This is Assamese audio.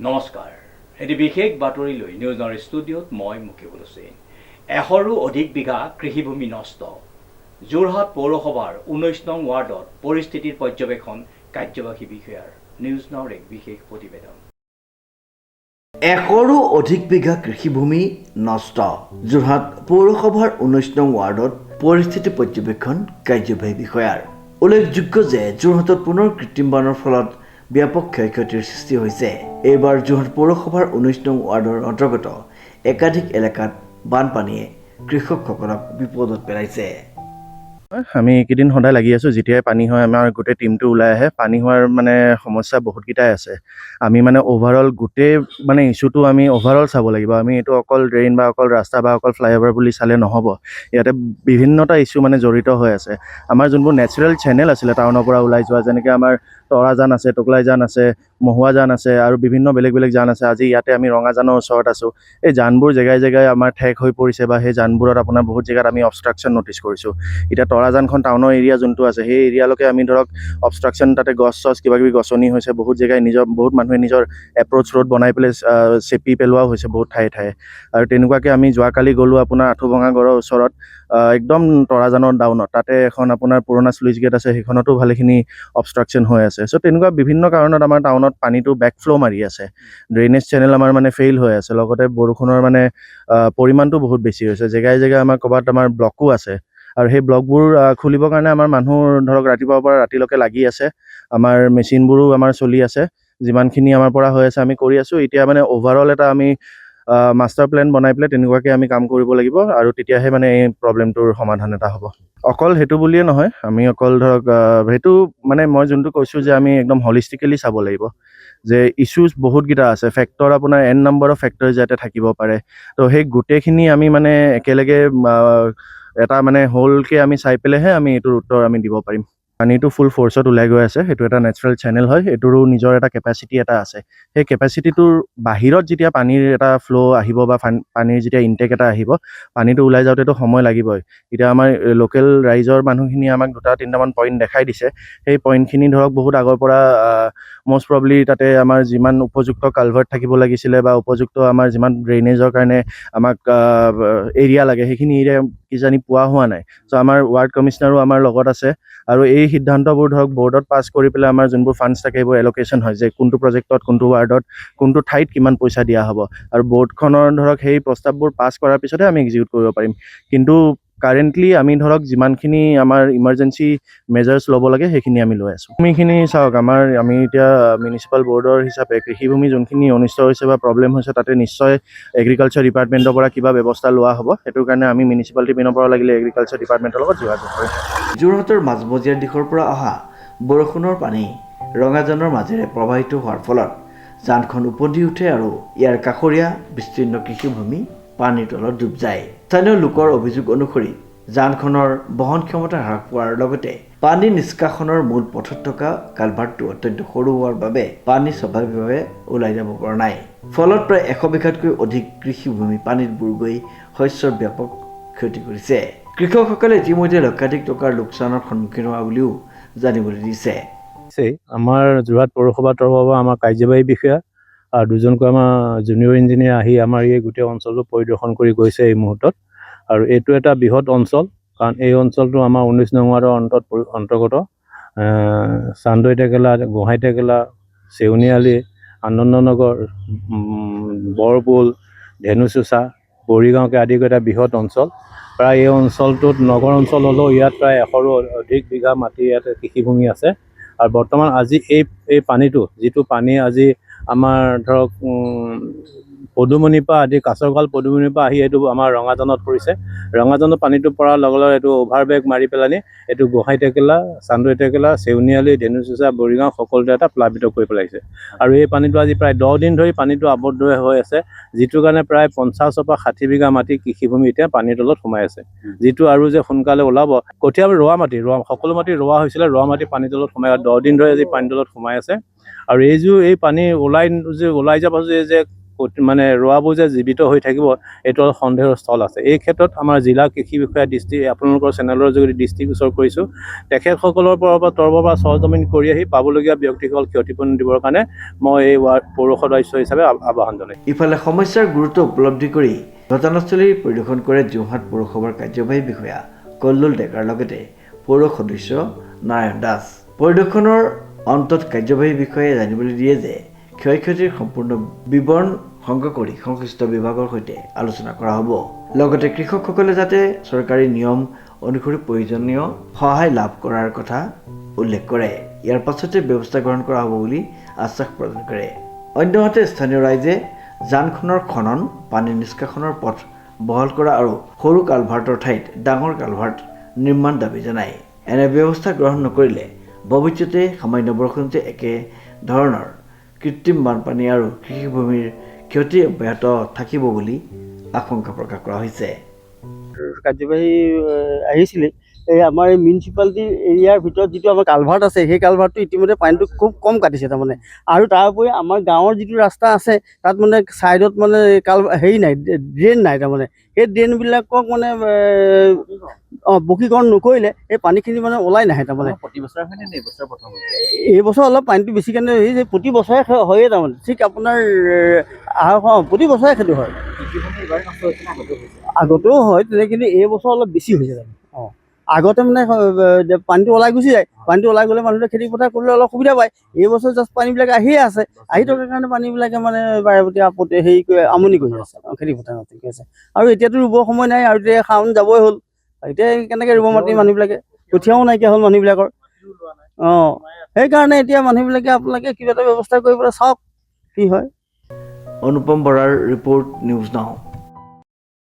নমস্কাৰ এটি বিশেষ বাতৰি লৈ নিউজ নাওৰ ষ্টুডিঅ'ত মই মুকিবুল হুছেইন। ১০০ৰো অধিক বিঘা কৃষিভূমি নষ্ট। যোৰহাট পৌৰসভাৰ ১৯ নং ৱাৰ্ডত পৰিস্থিতিৰ পৰ্যবেক্ষণ কাৰ্যবাহী বিষয়াৰ। নিউজ নাওৰ এক বিশেষ প্ৰতিবেদন। ১০০ৰো অধিক বিঘা কৃষিভূমি নষ্ট। যোৰহাট পৌৰসভাৰ ১৯ নং ৱাৰ্ডত পৰিস্থিতি পৰ্যবেক্ষণ কাৰ্যবাহী বিষয়াৰ। উল্লেখযোগ্য যে যোৰহাটত পুনৰ কৃত্ৰিম বানৰ ফলত ব্যাপক ক্ষয়ক্ষতিৰ সৃষ্টি হৈছে। এইবাৰ যোৰহাট পৌৰসভাৰ ১৯ নং ৱাৰ্ডৰ অন্তৰ্গত একাধিক এলেকাত বানপানীয়ে কৃষকসকলক বিপদত পেলাইছে। আমি এইকেইদিন সদায় লাগি আছোঁ। যেতিয়াই পানী হয় আমাৰ গোটেই টিমটো ওলাই আহে। পানী হোৱাৰ সমস্যা বহুতকেইটাই আছে। আমি অভাৰঅল গোটেই ইছ্যুটো আমি অভাৰঅল চাব লাগিব। আমি এইটো অকল ড্ৰেইন বা অকল ৰাস্তা বা অকল ফ্লাইঅভাৰ বুলি চালে নহ'ব। ইয়াতে বিভিন্নটা ইছ্যু জড়িত হৈ আছে। আমাৰ যোনবোৰ নেচাৰেল চেনেল আছিলে টাউনৰ পৰা ওলাই যোৱা, যেনেকৈ আমাৰ তৰাজান আছে, টোকলাইজান আছে, মহুৱাজান আছে আৰু বিভিন্ন বেলেগ বেলেগ জান আছে। আজি ইয়াতে আমি ৰঙাজানৰ ওচৰত আছোঁ। এই জানবোৰ জেগাই জেগাই আমাৰ ঠেক হৈ পৰিছে বা সেই জানবোৰত আপোনাৰ বহুত জেগাত আমি অবষ্ট্ৰাকশ্যন ন'টিছ কৰিছোঁ। এতিয়া তৰাজানখন টাউনৰ এৰিয়া যোনটো আছে সেই এৰিয়ালৈকে আমি অবষ্ট্ৰাকশ্যন, তাতে গছ কিবাকিবি গছনি হৈছে। বহুত জেগাই বহুত মানুহে নিজৰ এপ্ৰ'চ ৰোড বনাই পেলাই চেপি পেলোৱাও হৈছে বহুত ঠায়ে ঠায়ে। আৰু তেনেকুৱাকৈ আমি যোৱাকালি গ'লোঁ আপোনাৰ আঁঠুভঙা গড়ৰ ওচৰত, একদম তৰাজানৰ ডাউনত। তাতে এখন আপোনাৰ পুৰণা শ্লুইচ গেট আছে, সেইখনতো ভালেখিনি অবষ্ট্ৰাকশ্যন হৈ আছে। চ' তেনেকুৱা বিভিন্ন কাৰণত আমাৰ টাউনত পানীটো বেকফ্ল' মাৰি আছে। ড্ৰেইনেজ চেনেল আমাৰ ফেইল হৈ আছে। লগতে বৰষুণৰ পৰিমাণটো বহুত বেছি হৈছে। জেগাই জেগাই আমাৰ ক'ৰবাত ব্লকো আছে। আৰু সেই ব্লকবোৰ খুলিবৰ কাৰণে আমাৰ মানুহ ৰাতিপুৱাৰ পৰা ৰাতিলৈকে লাগি আছে। আমাৰ মেচিনবোৰো চলি আছে। যিমানখিনি আমাৰ পৰা হৈ আছে আমি কৰি আছোঁ। এতিয়া অভাৰঅল এটা আমি মাষ্টাৰ প্লেন বনাই পেলাই তেনেকুৱাকৈ আমি কাম কৰিব লাগিব। আৰু তেতিয়াহে এই প্ৰব্লেমটোৰ সমাধান এটা হ'ব। অকল সেইটো বুলিয়ে নহয়, আমি অকল সেইটো মই যোনটো কৈছোঁ যে আমি একদম হলিষ্টিকেলি চাব লাগিব যে ইছ্যুজ বহুতকেইটা আছে। ফেক্টৰ আপোনাৰ n নম্বৰ অফ ফেক্টৰ যাতে থাকিব পাৰে। তো সেই গোটেইখিনি আমি একেলগে এটা হোলকৈ আমি চাই পেলাইহে আমি এইটোৰ উত্তৰ আমি দিব পাৰিম। পানীটো ফুল ফ'ৰ্চত ওলাই গৈ আছে। সেইটো এটা নেচাৰেল চেনেল হয়। এইটোৰো নিজৰ এটা কেপাচিটি এটা আছে। সেই কেপাচিটিটোৰ বাহিৰত যেতিয়া পানীৰ এটা ফ্ল' আহিব বা পানীৰ যেতিয়া ইনটেক এটা আহিব, পানীটো ওলাই যাওঁতেতো সময় লাগিবই। এতিয়া আমাৰ লোকেল ৰাইজৰ মানুহখিনিয়ে আমাক 2-3টামান পইণ্ট দেখাই দিছে। সেই পইণ্টখিনি বহুত আগৰ পৰা মষ্ট প্ৰবলি তাতে আমাৰ যিমান উপযুক্ত কালভাৰ্ট থাকিব লাগিছিলে বা উপযুক্ত আমাৰ যিমান ড্ৰেইনেজৰ কাৰণে আমাক এৰিয়া লাগে, সেইখিনি এৰিয়া কিজানি পোৱা হোৱা নাই। চ' আমাৰ ৱাৰ্ড কমিশ্যনাৰো আমাৰ লগত আছে। আৰু এই সিদ্ধান্তবোৰ বৰ্ডত পাছ কৰি পেলাই আমাৰ যোনবোৰ ফাণ্ডছ থাকে এইবোৰ এল'কেশ্যন হয়, যে কোনটো প্ৰজেক্টত, কোনটো ৱাৰ্ডত, কোনটো ঠাইত কিমান পইচা দিয়া হ'ব। আৰু বৰ্ডখনৰ সেই প্ৰস্তাৱবোৰ পাছ কৰাৰ পিছতহে আমি এক্সিকিউট কৰিব পাৰিম। কিন্তু কাৰেণ্টলি আমি যিমানখিনি আমাৰ ইমাৰ্জেঞ্চি মেজাৰ্ছ ল'ব লাগে সেইখিনি আমি লৈ আছোঁ। ভূমিখিনি চাওক, আমি এতিয়া মিউনিচিপাল বৰ্ডৰ হিচাপে কৃষিভূমি যোনখিনি অনিষ্ট হৈছে বা প্ৰব্লেম হৈছে, তাতে নিশ্চয় এগ্ৰিকালচাৰ ডিপাৰ্টমেণ্টৰ পৰা কিবা ব্যৱস্থা লোৱা হ'ব। সেইটো কাৰণে আমি মিউনিচিপালিটি পিনৰ পৰা লাগিলে এগ্ৰিকালচাৰ ডিপাৰ্টমেণ্টৰ লগত যোগাযোগ কৰিম। যোৰহাটৰ মাজমজিয়াৰ দিশৰ পৰা অহা বৰষুণৰ পানী ৰঙাজানৰ মাজেৰে প্ৰবাহিত হোৱাৰ ফলত জানখন উপদি উঠে আৰু ইয়াৰ কাষৰীয়া বিস্তীৰ্ণ কৃষিভূমি পানীৰ তলত ডুব যায়। স্থানীয় লোকৰ অভিযোগ অনুসৰি জানখনৰ বহন ক্ষমতা হ্ৰাস পোৱাৰ লগতে পানী নিষ্কাশনৰ মূল পথত থকা কালভাৰ্টটো অত্যন্ত সৰু হোৱাৰ বাবে পানী স্বাভাৱিকভাৱে ওলাই যাব পৰা নাই। ফলত প্ৰায় 100 বিঘাতকৈ অধিক কৃষিভূমি পানীত বুৰ গৈ শস্যৰ ব্যাপক ক্ষতি কৰিছে। কৃষকসকলে ইতিমধ্যে লক্ষাধিক টকাৰ লোকচানৰ সন্মুখীন হোৱা বুলিও জানিবলৈ দিছে। আমাৰ যোৰহাট পৌৰসভাৰ তৰফৰ পৰা আমাৰ কাৰ্যবাহী বিষয়া আৰু দুজনকৈ আমাৰ জুনিয়ৰ ইঞ্জিনিয়াৰ আহি আমাৰ এই গোটেই অঞ্চলটো পৰিদৰ্শন কৰি গৈছে এই মুহূৰ্তত। আৰু এইটো এটা বৃহৎ অঞ্চল, কাৰণ এই অঞ্চলটো আমাৰ 19 নং ৱাৰ্ডৰ অন্তৰ্গত। চান্দৈ টেকেলা, গোহাঁই টেকেলা, চেউনিআলি, আনন্দনগৰ, বৰপুল, ধেনুচোচা, বৰিগাঁওকে আদি কৰি এটা বৃহৎ অঞ্চল। প্ৰায় এই অঞ্চলটোত নগৰ অঞ্চল হ'লেও ইয়াত প্ৰায় 100ৰো অধিক বিঘা মাটি ইয়াত কৃষিভূমি আছে। আৰু বৰ্তমান আজি এই পানীটো, যিটো পানী আজি আমাৰ পদুমণিৰ পৰা আদি কাছৰগাল পদুমণিৰ পৰা আহি এইটো আমাৰ ৰঙাজানত পৰিছে। ৰঙাজানত পানীটো পৰাৰ লগে লগে এইটো অভাৰবেগ মাৰি পেলানি এইটো গোহাঁই টেকেলা, চান্দৈ টেকেলা, চেউনিআলি, ধেনুচোচা, বৰিগাঁও সকলোতে এটা প্লাবিত কৰি পেলাইছে। আৰু এই পানীটো আজি প্ৰায় 10 দিন ধৰি পানীটো আবদ্ধ হৈ আছে, যিটো কাৰণে প্ৰায় 50ৰ পৰা 60 বিঘা মাটি কৃষিভূমি এতিয়া পানীৰ তলত সোমাই আছে। যিটো আৰু যে সোনকালে ওলাব, কঠীয়া ৰোৱা সকলো মাটি ৰোৱা হৈছিলে, ৰোৱা মাটি পানীৰ তলত সোমাই 10 দিন ধৰি আজি পানীৰ তলত সোমাই আছে। আৰু এই পানী ওলাই যোৱাৰ পাছত যে মানে ৰোৱাবোৰ যে জীৱিত হৈ থাকিব এইটো অলপ সন্দেহৰ স্থল আছে। এই ক্ষেত্ৰত আমাৰ জিলা কৃষি বিষয়া আপোনালোকৰ চেনেলৰ যোগেদি দৃষ্টিগোচৰ কৰিছোঁ। তেখেতসকলৰ তৰফৰ পৰা সৰজমিন কৰি আহি পাবলগীয়া ব্যক্তিসকল ক্ষতিপূৰণ দিবৰ কাৰণে মই এই পৌৰ সদস্য হিচাপে আহ্বান জনাইছোঁ। ইফালে সমস্যাৰ গুৰুত্ব উপলব্ধি কৰি ঘটনাস্থলী পৰিদৰ্শন কৰে যোৰহাট পৌৰসভাৰ কাৰ্যবাহী বিষয়া কল্লোল ডেকাৰ লগতে পৌৰ সদস্য নাৰায়ণ দাস। পৰিদৰ্শনৰ অন্তত কাৰ্যবাহী বিষয়াই জানিবলৈ দিয়ে যে ক্ষয় ক্ষতিৰ সম্পূৰ্ণ বিৱৰণ সংগ্ৰহ কৰি সংশ্লিষ্ট বিভাগৰ সৈতে আলোচনা কৰা হ'ব। লগতে কৃষকসকলে যাতে চৰকাৰী নিয়ম অনুসৰি প্ৰয়োজনীয় সহায় লাভ কৰাৰ কথা উল্লেখ কৰে। ইয়াৰ পাছতে ব্যৱস্থা গ্ৰহণ কৰা হ'ব বুলি আশ্বাস প্ৰদান কৰে। অন্যহাতে স্থানীয় ৰাইজে যানখনৰ খনন, পানী নিষ্কাশনৰ পথ বহল কৰা আৰু সৰু কালভাৰ্টৰ ঠাইত ডাঙৰ কালভাৰ্ট নিৰ্মাণ দাবী জনায়। এনে ব্যৱস্থা গ্ৰহণ নকৰিলে ভৱিষ্যতে সামান্য বৰষুণতে একে ধৰণৰ কৃত্ৰিম বানপানী আৰু কৃষিভূমিৰ ক্ষতি অব্যাহত থাকিব বুলি আশংকা প্ৰকাশ কৰা হৈছে। কাৰ্যবাহী আহিছিলে এই আমাৰ এই মিউনিচিপালিটি এৰিয়াৰ ভিতৰত যিটো আমাৰ কালভাৰ্ট আছে সেই কালভাৰ্টটো ইতিমধ্যে পানীটো খুব কম কাটিছে তাৰমানে। আৰু তাৰ উপৰি আমাৰ গাঁৱৰ যিটো ৰাস্তা আছে তাত মানে ছাইডত মানে হেৰি নাই, ড্ৰেইন নাই তাৰমানে। সেই ড্ৰেইনবিলাকক মানে বশীকৰণ নকৰিলে এই পানীখিনি মানে ওলাই নাহে তাৰমানে। এইবছৰ অলপ পানীটো বেছি কাৰণে যে প্ৰতি বছৰে হয়ে তাৰমানে। ঠিক আপোনাৰ প্ৰতি বছৰে সেইটো হয়, আগতেও হয় তেনে, কিন্তু এইবছৰ অলপ বেছি হৈছে তাৰমানে। আগতে মানে পানীটো ওলাই গুচি যায়, পানীটো ওলাই গ'লে মানুহে খেতি পথাৰ কৰিলে অলপ সুবিধা পায়। এইবছৰ জাষ্ট পানীবিলাক আহিয়ে আছে, আহি থকাৰ কাৰণে পানীবিলাকে মানে বাৰে প্ৰতি হেৰি কৰি আমনি কৰি আছে খেতি পথাৰত, ঠিক আছে। আৰু এতিয়াতো ৰুবৰ সময় নাই, আৰু এতিয়া শাওন যাবই হ'ল, এতিয়া কেনেকৈ ৰুব মাটি মানুহবিলাকে, কঠীয়াও নাইকিয়া হ'ল মানুহবিলাকৰ। সেইকাৰণে এতিয়া মানুহবিলাকে আপোনালোকে কিবা এটা ব্যৱস্থা কৰি পেলাই চাওক কি হয়। অনুপম বৰাৰ ৰিপৰ্ট, নিউজ নাও।